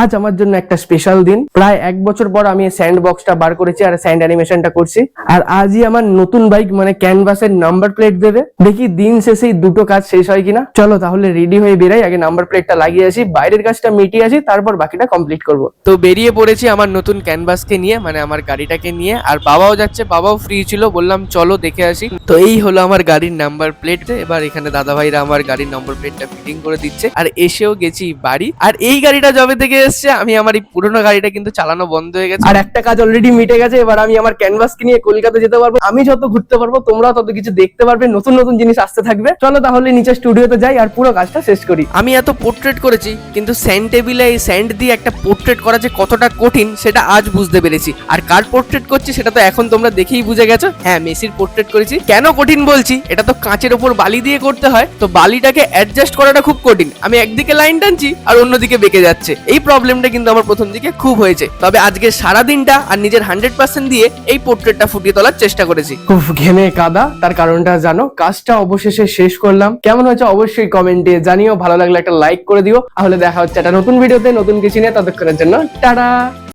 আজ আমার জন্য একটা স্পেশাল দিন। প্রায় 1 বছর পর আমি স্যান্ড বক্সটা বার করেছি আর স্যান্ড অ্যানিমেশনটা করছি। আর আজই আমার নতুন বাইক মানে ক্যানভাসের নাম্বার প্লেট দেবে। দেখি দিন শেষে দুটো কাজ শেষ হয় কিনা। চলো তাহলে রেডি হয়ে বেরাই, আগে নাম্বার প্লেটটা লাগিয়ে আসি, বাইরের কাজটা মিটিয়ে আসি, তারপর বাকিটা কমপ্লিট করব। তো বেরিয়ে পড়েছি আমার নতুন ক্যানভাসকে নিয়ে, মানে আমার গাড়িটাকে নিয়ে। আর বাবাও যাচ্ছে, বাবাও ফ্রি ছিল, বললাম চলো দেখে আসি। তো এই হলো আমার গাড়ির নাম্বার প্লেট। এবার এখানে দাদা ভাইরা আমার গাড়ির নাম্বার প্লেটটা ফিটিং করে দিচ্ছে। আর এসেও গেছি বাড়ি। আর এই গাড়িটা যবে থেকে এসছে আমি আমার এই পুরোনো গাড়িটা কিন্তু চালানো বন্ধ হয়ে গেছে। আর একটা কাজ অলরেডি মিটে গেছে, এবার আমি আমার ক্যানভাসকে নিয়ে কলকাতা যেতে পারবো। আমি যত ঘুরতে পারবো তোমরাও তত কিছু দেখতে পারবে, নতুন নতুন জিনিস আসতে থাকবে। চলো তাহলে নিচে স্টুডিওতে যাই আর পুরো কাজটা শেষ করি। আমি এত পোর্ট্রেট করেছি, কিন্তু স্যান্ড টেবিলে এই স্যান্ড দিয়ে একটা পোর্ট্রেট করা যে কতটা কঠিন সেটা আজ বুঝতে পেরেছি। আর কার পোর্ট্রেট করছি সেটা তো এখন তোমরা দেখেই বুঝে গেছো। হ্যাঁ, মেসির পোর্ট্রেট করেছি। কেন কঠিন বলছি, এটা তো কাঁচের ওপর বালি দিয়ে করতে হয়, তো বালিটাকে অ্যাডজাস্ট করাটা খুব কঠিন। আমি একদিকে লাইন টানছি আর অন্যদিকে বেঁকে যাচ্ছে। এই প্রবলেমটা কিন্তু আমার প্রথম দিকে খুব হয়েছে। তবে আজকে সারা দিনটা আর নিজের 100% দিয়ে এই পোর্ট্রেটটা ফুটিয়ে তোলার চেষ্টা করেছি। খুব ঘেমে কাদা, তার কারণটা জানো। কাজটা অবশেষে শেষ করলাম। কেমন হয়েছে অবশ্যই কমেন্টে জানিও। ভালো লাগলে একটা লাইক করে দিও। তাহলে দেখা হচ্ছে একটা নতুন ভিডিওতে নতুন কিছু নিয়ে। ততক্ষণের জন্য টাটা।